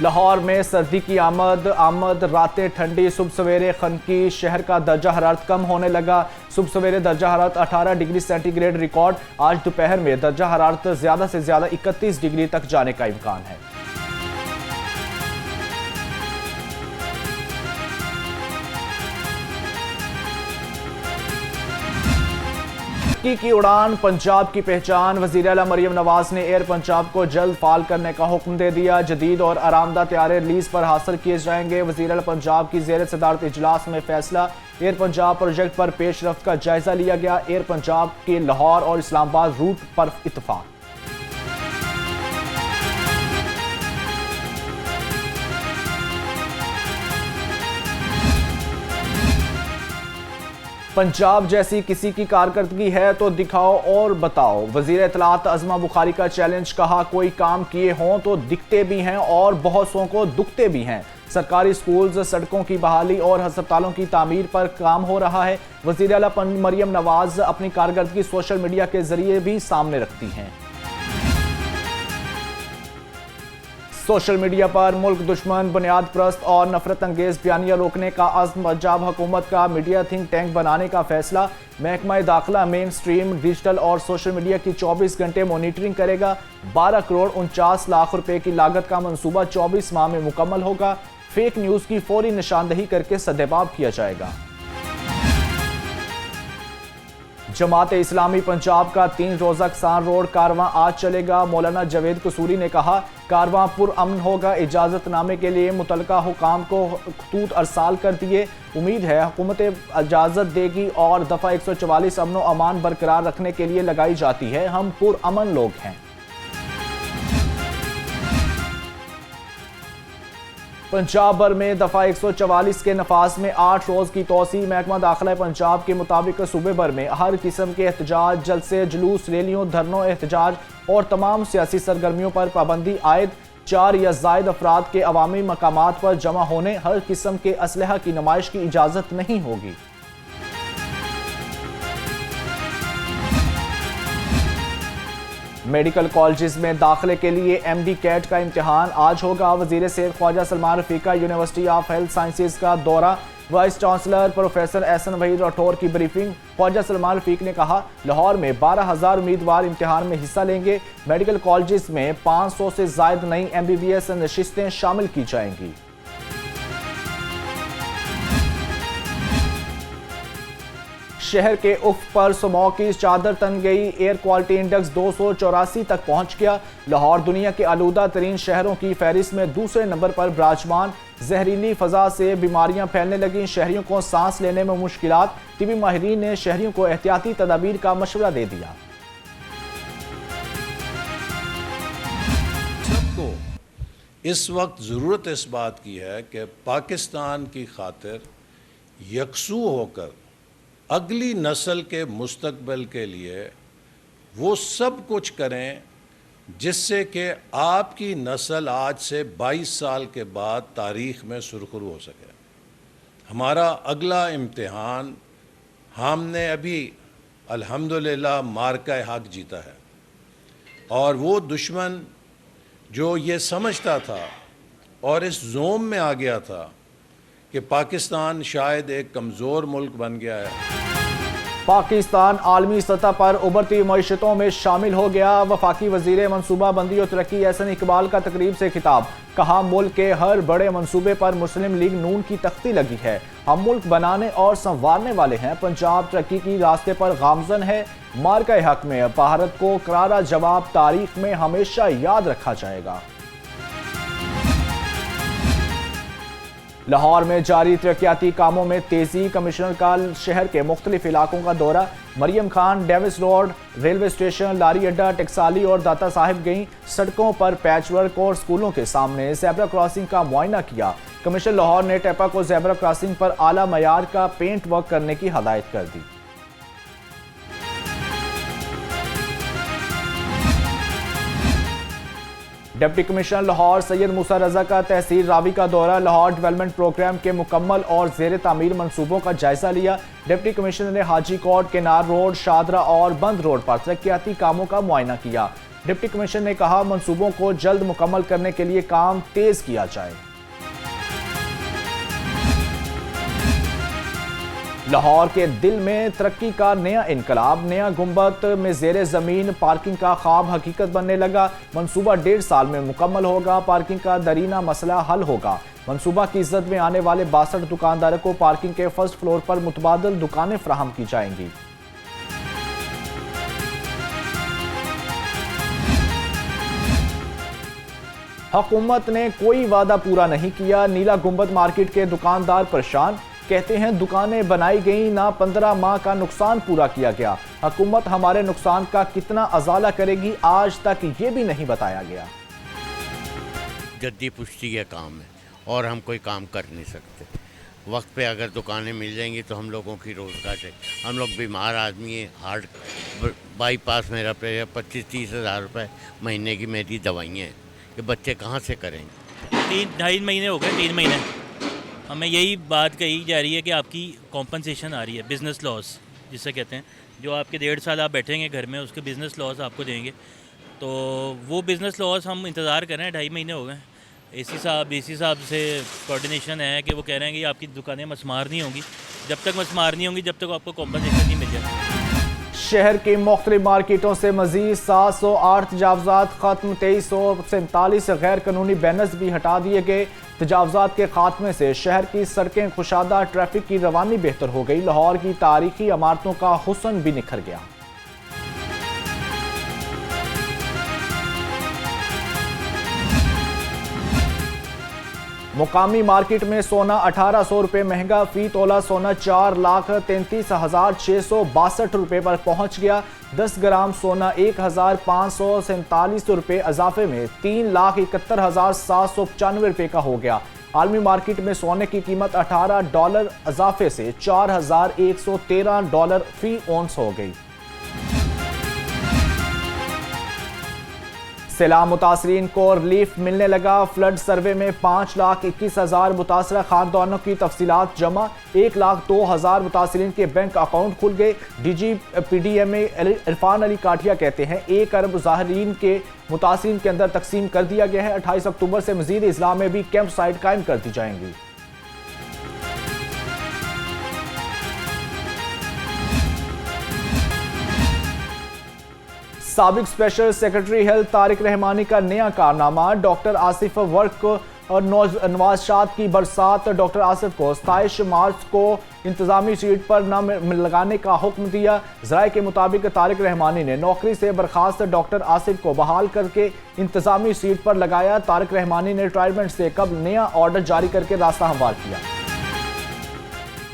लाहौर में सर्दी की आमद रातें ठंडी, सुबह सवेरे खनकी, शहर का दर्जा हरारत कम होने लगा। सुबह सवेरे दर्जा हरारत 18 डिग्री सेंटीग्रेड रिकॉर्ड। आज दोपहर में दर्जा हरारत ज्यादा से ज्यादा 31 डिग्री तक जाने का इम्कान है। की उड़ान पंजाब की पहचान। वज़ीर आला मरियम नवाज ने एयर पंजाब को जल्द फाल करने का हुक्म दे दिया। जदीद और आरामदा तैयारे लीज पर हासिल किए जाएंगे। वज़ीर आला पंजाब की ज़ेर सदारत इजलास में फैसला। एयर पंजाब प्रोजेक्ट पर पेशरफ्त का जायजा लिया गया। एयर पंजाब के लाहौर और इस्लामाबाद रूट पर इत्तफाक। पंजाब जैसी किसी की कारकर्दगी है तो दिखाओ और बताओ। वजीर इत्तलात अज़मा बुखारी का चैलेंज। कहा कोई काम किए हों तो दिखते भी हैं और बहुत सौ को दुखते भी हैं। सरकारी स्कूल्स, सड़कों की बहाली और अस्पतालों की तामीर पर काम हो रहा है। वजीर आला मरियम नवाज अपनी कारकर्दगी सोशल मीडिया के जरिए भी सामने रखती हैं। सोशल मीडिया पर मुल्क दुश्मन, बुनियाद प्रस्त और नफरत अंगेज बयानियां रोकने का अज़्म। पंजाब हुकूमत का मीडिया थिंक टैंक बनाने का फैसला। महकमा दाखिला मेन स्ट्रीम, डिजिटल और सोशल मीडिया की 24 घंटे मॉनिटरिंग करेगा। 12 करोड़ 49 लाख रुपए की लागत का मंसूबा 24 माह में मुकम्मल होगा। फेक न्यूज की फौरी निशानदही करके सद्देबाब किया जाएगा। जमात इस्लामी पंजाब का 3 रोजा किसान रोड कारवां आज चलेगा। मौलाना जावेद कसूरी ने कहा कारवां पुरअमन होगा। इजाजतनामे के लिए मुतलका हुकाम को खतूत अरसाल कर दिए। उम्मीद है हुकूमत इजाजत देगी और दफा 144 अमन व अमान बरकरार रखने के लिए लगाई जाती है। हम पुरअमन लोग हैं। पंजाब भर में दफा 144 के नफाज में 8 रोज की तोसी। महकमा दाखिला पंजाब के मुताबिक सूबे भर में हर किस्म के एहतजाज, जलसे, जुलूस, रैलियों, धरनों, एहतजाज और तमाम सियासी सरगर्मियों पर पाबंदी आयद। 4 या जायद अफराद के अवामी मकामात पर जमा होने, हर किस्म के असलहा की नुमाइश की इजाजत नहीं होगी। मेडिकल कॉलेजेस में दाखिले के लिए MD कैट का इम्तिहान आज होगा। वजीर सेहत ख्वाजा सलमान रफीक का यूनिवर्सिटी ऑफ हेल्थ साइंसेज का दौरा। Vice chancellor professor Ehsan Waheed Rathore की ब्रीफिंग। ख्वाजा सलमान रफीक ने कहा लाहौर में 12,000 उम्मीदवार इम्तिहान में हिस्सा लेंगे। मेडिकल कॉलेजेस में 500 से जायद नई MBBS नशिस्तें शामिल की जाएंगी। शहर के उफ पर स्मॉग की चादर तन गई। एयर क्वालिटी इंडेक्स 284 तक पहुंच गया। लाहौर दुनिया के आलूदा तरीन शहरों की फहरिस्त में दूसरे नंबर पर विराजमान। जहरीली फजा से बीमारियां फैलने लगी। शहरियों को सांस लेने में मुश्किलात। तिबी माहिरीन ने शहरियों को एहतियाती तदाबीर का मशवरा दे दिया। सबको इस वक्त ज़रूरत इस बात की है कि पाकिस्तान की खातिर यकसू होकर अगली नस्ल के मुस्तकबिल के लिए वो सब कुछ करें जिससे कि आपकी नस्ल आज से 22 साल के बाद तारीख़ में सुरखरू हो सके। हमारा अगला इम्तिहान हमने अभी अल्हम्दुलिल्लाह मार्का हक जीता है और वो दुश्मन जो ये समझता था और इस जोम में आ गया था कि पाकिस्तान शायद एक कमज़ोर मुल्क बन गया है। पाकिस्तान आलमी सतह पर उभरती मईशतों में शामिल हो गया। वफाकी वजीर मनसूबा बंदी और तरक्की एहसन इकबाल का तकरीब से खिताब। कहा मुल्क के हर बड़े मनसूबे पर मुस्लिम लीग नून की तख्ती लगी है। हम मुल्क बनाने और संवारने वाले हैं। पंजाब तरक्की की रास्ते पर गामजन है। मार्का हक में भारत को करारा जवाब तारीख में हमेशा याद रखा जाएगा। लाहौर में जारी तरक्याती कामों में तेजी। कमिश्नर का शहर के मुख्तलिफ इलाकों का दौरा। Maryam Khan, Davis road, railway station, Lari Adda, Taxali और दाता साहिब गईं। सड़कों पर पैचवर्क और स्कूलों के सामने ज़ेब्रा क्रॉसिंग का मुआयना किया। कमिश्नर लाहौर ने टेपा को ज़ेब्रा क्रॉसिंग पर आला मयार का पेंट वर्क करने की हदायत कर दी। डिप्टी कमिश्नर लाहौर सैयद मूसा रजा का तहसील रावी का दौरा। लाहौर डेवलपमेंट प्रोग्राम के मुकम्मल और ज़ेर तामीर मनसूबों का जायजा लिया। डिप्टी कमिश्नर ने हाजी कोट, केनार रोड, शादरा और बंद रोड पर तरक्याती कामों का मुआयना किया। डिप्टी कमिश्नर ने कहा, मंसूबों को जल्द मुकम्मल करने के लिए काम तेज किया जाए। लाहौर के दिल में तरक्की का नया इनकलाब, नया गुंबद में ज़ेरे ज़मीन पार्किंग का ख्वाब हकीकत बनने लगा। मंसूबा 1.5 साल में मुकम्मल होगा। पार्किंग का दरीना मसला हल होगा। मंसूबा की इज्जत में आने वाले 62 दुकानदारों को पार्किंग के फर्स्ट फ्लोर पर मुतबादिल दुकानें फराहम की जाएंगी। हुकूमत ने कोई वादा पूरा नहीं किया। नीला गुंबद मार्केट के दुकानदार परेशान, कहते हैं दुकानें बनाई गई ना 15 माह का नुकसान पूरा किया गया। हुकूमत हमारे नुकसान का कितना अजाला करेगी, आज तक ये भी नहीं बताया गया। जद्दी पुश्ती का काम है और हम कोई काम कर नहीं सकते। वक्त पे अगर दुकानें मिल जाएंगी तो हम लोगों की रोज़गार है। हम लोग बीमार आदमी हैं, हार्ट बाईपास मेरा पे 25-30 हज़ार रुपये महीने की मेरी दवाइयाँ हैं। ये बच्चे कहाँ से करेंगे? 3-2.5 महीने हो गए, 3 महीने हमें यही बात कही जा रही है कि आपकी कॉम्पनसेशन आ रही है, बिज़नेस लॉस जिसे कहते हैं। जो आपके 1.5 साल आप बैठेंगे घर में, उसके बिज़नेस लॉस आपको देंगे। तो वो बिज़नेस लॉस हम इंतज़ार कर रहे हैं, 2.5 महीने हो गए। डीसी साहब से कोऑर्डिनेशन है कि वो कह रहे हैं कि आपकी दुकानें मसमार नहीं होंगी। जब तक मसमार नहीं होंगी, जब तक आपको कॉम्पनसेशन नहीं मिल जाए। शहर की मुख्तलिफ मार्केटों से मजीद 708 तजावज़ात खत्म, 2347 गैर कानूनी बैनर्स भी हटा दिए गए। तजावज़ात के खात्मे से शहर की सड़कें खुशादा, ट्रैफिक की रवानी बेहतर हो गई। लाहौर की तारीखी इमारतों का हुस्न भी निखर गया। मुकामी मार्केट में सोना 1800 रुपये महंगा, फी तोला सोना 4,33,662 रुपये पर पहुंच गया। 10 ग्राम सोना 1,547 रुपये इजाफे में $3,71,795 रुपये का हो गया। आलमी मार्केट में सोने की कीमत $18 इजाफे से $4,113 फी औंस हो गई। सैलाब मुतासरीन को रिलीफ मिलने लगा। फ्लड सर्वे में 5,21,000 मुतासरा खानदानों की तफसीलात जमा। 1,02,000 मुतासरीन के बैंक अकाउंट खुल गए। DG PDMA इरफान अली काठिया कहते हैं 1 अरब ज़ाहिरीन के मुतासरीन के अंदर तकसीम कर दिया गया है। 28 अक्टूबर से मजीद इजला में भी कैंप साइट कायम कर दी जाएंगी। साबिक special secretary health Tariq Rahmani का नया कारनामा, डॉक्टर आसिफ वर्क और नवाज शाद की बरसात। डॉक्टर आसिफ को 27 मार्च को इंतजामी सीट पर न लगाने का हुक्म दिया। ज़राए के मुताबिक तारिक रहमानी ने नौकरी से बर्खास्त डॉक्टर आसिफ को बहाल करके इंतजामी सीट पर लगाया। तारिक रहमानी ने रिटायरमेंट से कबल नया ऑर्डर जारी करके रास्ता हमवार किया।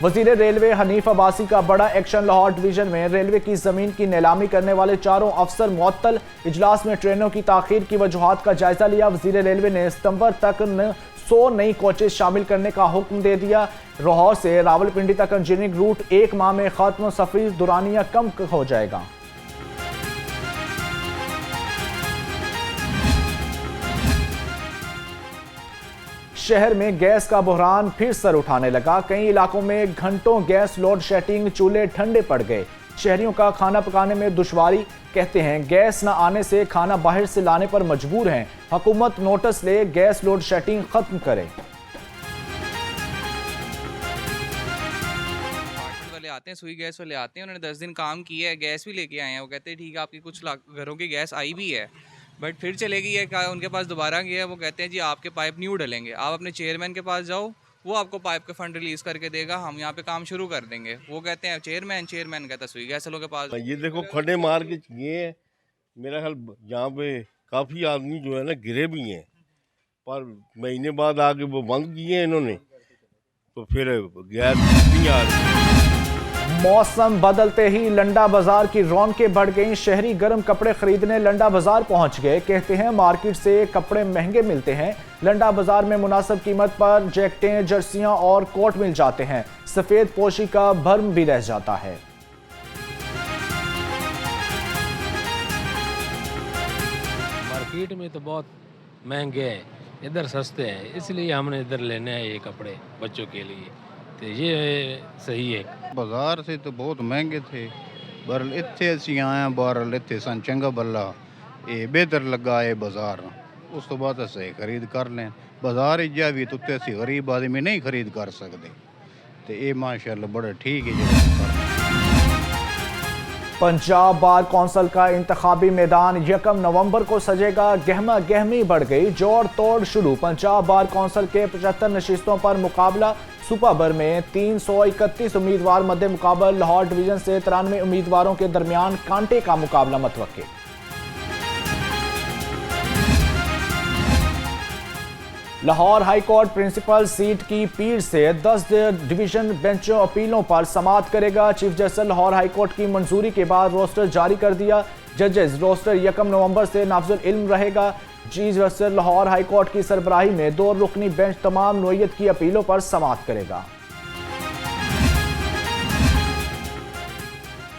वजीर रेलवे हनीफ अब्बासी का बड़ा एक्शन, लाहौर डिवीजन में रेलवे की जमीन की नीलामी करने वाले 4 अफसर मुअत्तल। इजलास में ट्रेनों की ताखीर की वजूहात का जायजा लिया। वजीर रेलवे ने सितंबर तक 100 नई कोचेज शामिल करने का हुक्म दे दिया। लाहौर से रावलपिंडी तक इंजीनियरिंग रूट 1 माह में खत्म, सफरी दुरानिया कम हो जाएगा। शहर में गैस का बहरान फिर सर उठाने लगा। कई इलाकों में घंटों गैस लोड शेडिंग, चूल्हे ठंडे पड़ गए। शहरियों का खाना पकाने में दुश्वारी, कहते हैं गैस न आने से खाना बाहर से लाने पर मजबूर हैं। हुकूमत नोटिस ले, गैस लोड शेडिंग खत्म करे। वाले आते हैं, सुई गैस वाले आते हैं, उन्होंने 10 दिन काम किया है, गैस भी लेके आए हैं। वो कहते हैं ठीक है, आपकी कुछ घरों की गैस आई भी है, बट फिर चले गई है। उनके पास दोबारा गया, वो कहते हैं जी आपके पाइप नहीं उड़लेंगे, आप अपने चेयरमैन के पास जाओ, वो आपको पाइप का फंड रिलीज़ करके देगा, हम यहाँ पे काम शुरू कर देंगे। वो कहते हैं चेयरमैन कहता है सुई गैस वालों के पास। ये देखो खड़े मार के ये है, मेरा ख्याल यहाँ पे काफ़ी आदमी जो है ना गिरे भी हैं, पर महीने बाद आके वो बंद किए हैं इन्होंने, तो फिर गैस नहीं आ रही। मौसम बदलते ही लंडा बाजार की रौनकें बढ़ गईं। शहरी गर्म कपड़े खरीदने लंडा बाजार पहुंच गए। कहते हैं मार्केट से कपड़े महंगे मिलते हैं। लंडा बाजार में मुनासिब कीमत पर जैकेटें, जर्सियां और कोट मिल जाते हैं। सफेद पोशी का भरम भी रह जाता है। मार्केट में तो बहुत महंगे हैं, इधर सस्ते हैं, इसलिए हमने इधर लेने हैं ये कपड़े बच्चों के लिए, तो ये सही है। बाजार से तो बहुत महंगे थे, बरल इत्थे असी आए बारल इत्थे सन चंगा बल्ला ਇਹ ਬਿਹਤਰ ਲੱਗਾ ਇਹ ਬਾਜ਼ਾਰ ਉਸ ਤੋਂ ਬਾਅਦ ਅਸੀਂ ਖਰੀਦ ਕਰ ਲੈਂ ਬਾਜ਼ਾਰ ਜਾ ਵੀ ਤੁੱਤੇ ਅਸੀਂ ਗਰੀਬ ਆਦਮੀ ਨਹੀਂ ਖਰੀਦ ਕਰ ਸਕਦੇ ਤੇ ਇਹ माशाअल्लाह बड़ा ठीक है जो पंजाब बार कौंसिल का इंतखाबी मैदान 1 नवंबर को सजेगा, गहमा गहमी बढ़ गई, जोड़ तोड़ शुरू। पंजाब बार कौंसिल के 75 नशिस्तों पर मुकाबला। सुपरबर में 331 उम्मीदवार मध्य मुकाबल। लाहौर डिवीजन से 93 उम्मीदवारों के दरमियान कांटे का मुकाबला मतवक्के। Lahore high court principal seat की पीठ से 10 डिवीजन बेंचों अपीलों पर समाअत करेगा। Chief justice Lahore high court की मंजूरी के बाद रोस्टर जारी कर दिया। जजेस रोस्टर 1 नवंबर से नाफिजुल इल्म रहेगा। Chief justice Lahore high court की सरबराही में 2 रुकनी बेंच तमाम नौयत की अपीलों पर समाअत करेगा।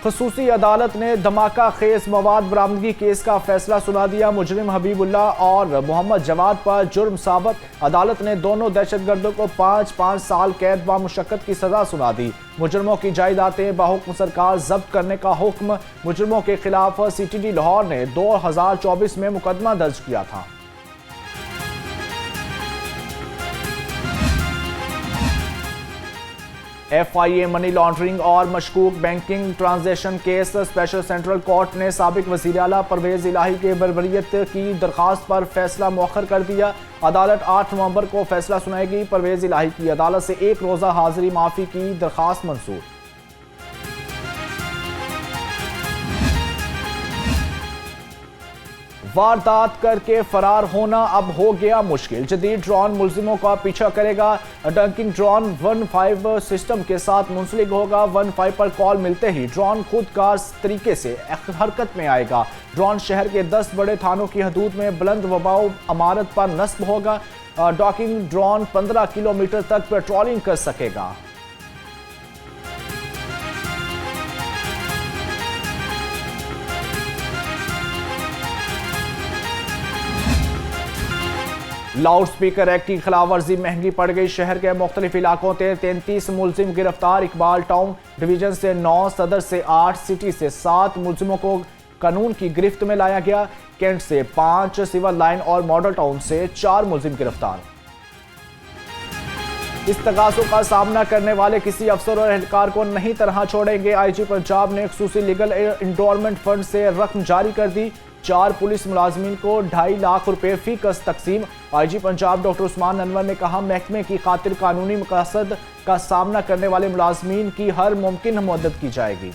खसूसी अदालत ने धमाका खेज मवाद बरामदगी केस का फैसला सुना दिया। मुजरिम हबीबुल्ला और मोहम्मद जवाद पर जुर्म साबित। अदालत ने दोनों दहशतगर्दों को 5-5 साल कैद व मुशक्कत की सजा सुना दी। मुजरिमों की जायदादें बाहुक्म सरकार जब्त करने का हुक्म। मुजरिमों के खिलाफ CTD लाहौर ने 2024 में मुकदमा दर्ज किया था। FIA मनी लॉन्ड्रिंग और मशकूक banking transaction case. Special central court ने साबिक वज़ीर आला परवेज इलाही के बरबरियत की दरख्वास्त पर फैसला मौखर कर दिया। अदालत 8 नवंबर को फैसला सुनाएगी। परवेज इलाही की अदालत से 1 रोज़ा हाजिरी माफ़ी की दरख्वास्त मंजूर। वारदात करके फरार होना अब हो गया मुश्किल। जदीद ड्रोन मुलजिमों का पीछा करेगा। डंकिंग ड्रोन 15 सिस्टम के साथ मुंसलिक होगा। 15 पर कॉल मिलते ही ड्रोन खुदकार तरीके से हरकत में आएगा। ड्रोन शहर के 10 बड़े थानों की हदूद में बुलंद वबाऊ इमारत पर नस्ब होगा। डॉकिंग ड्रोन 15 किलोमीटर तक पेट्रोलिंग कर सकेगा। लाउड स्पीकर एक्ट की खिलाफ वर्जी महंगी पड़ गई। शहर के मुख्तलिफ इलाकों से 33 मुलजिम गिरफ्तार। इकबाल टाउन डिवीजन से 9, सदर से 8, सिटी से 7 मुलजिमों को कानून की गिरफ्त में लाया गया। कैंट से 5, सिविल लाइन और मॉडल टाउन से 4 मुलजिम गिरफ्तार। इस तकाज़ों का सामना करने वाले किसी अफसर और एहलकार को नहीं तरह छोड़ेंगे। IG पंजाब ने खसूसी लीगल इंडोरमेंट फंड से रकम जारी कर दी। 4 पुलिस मुलाजमीन को 2.5 लाख रुपए फी कस तकसीम। IG पंजाब डॉक्टर उस्मान अनवर ने कहा, महकमे की खातिर कानूनी मकसद का सामना करने वाले मुलाजमीन की हर मुमकिन मदद की जाएगी।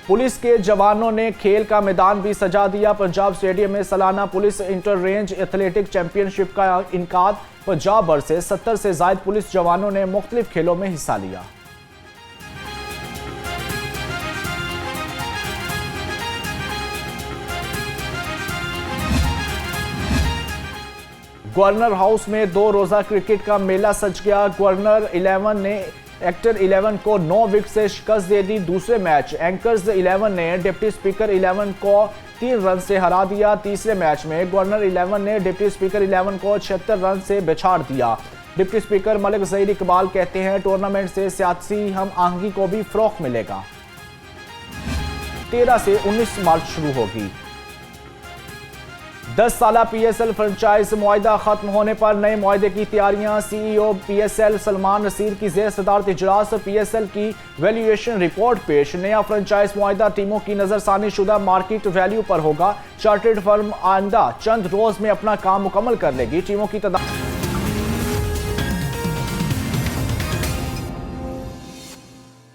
पुलिस के जवानों ने खेल का मैदान भी सजा दिया। पंजाब स्टेडियम में सालाना police inter range athletic championship का इनकाद। पंजाब भर से 70 से ज्यादा पुलिस जवानों ने मुख्तलिफ खेलों में हिस्सा लिया। गवर्नर हाउस में 2 रोजा क्रिकेट का मेला सज गया। गवर्नर 11 ने एक्टर 11 को 9 विकेट से शिकस्त दे दी। दूसरे मैच एंकर्स 11 ने डिप्टी स्पीकर 11 को 3 रन से हरा दिया। तीसरे मैच में गवर्नर 11 ने डिप्टी स्पीकर 11 को 76 रन से बिछाड़ दिया। डिप्टी स्पीकर मलिक ज़हीर इकबाल कहते हैं, टूर्नामेंट से सियासी हम आहंगी को भी फ़रोग़ मिलेगा। 13 से 19 मार्च शुरू होगी। 10 साला PSL फ्रेंचाइज मुआहिदा खत्म होने पर नए मुआहिदे की तैयारियां। CEO PSL सलमान नसीर की ज़ेर सदारत इजलास। PSL की वैल्यूएशन रिपोर्ट पेश। नया फ्रेंचाइज मुआहिदा टीमों की नजरसानी शुदा मार्केट वैल्यू पर होगा। चार्टर्ड फर्म आइंदा चंद रोज में अपना काम मुकम्मल कर लेगी। टीमों की तादाद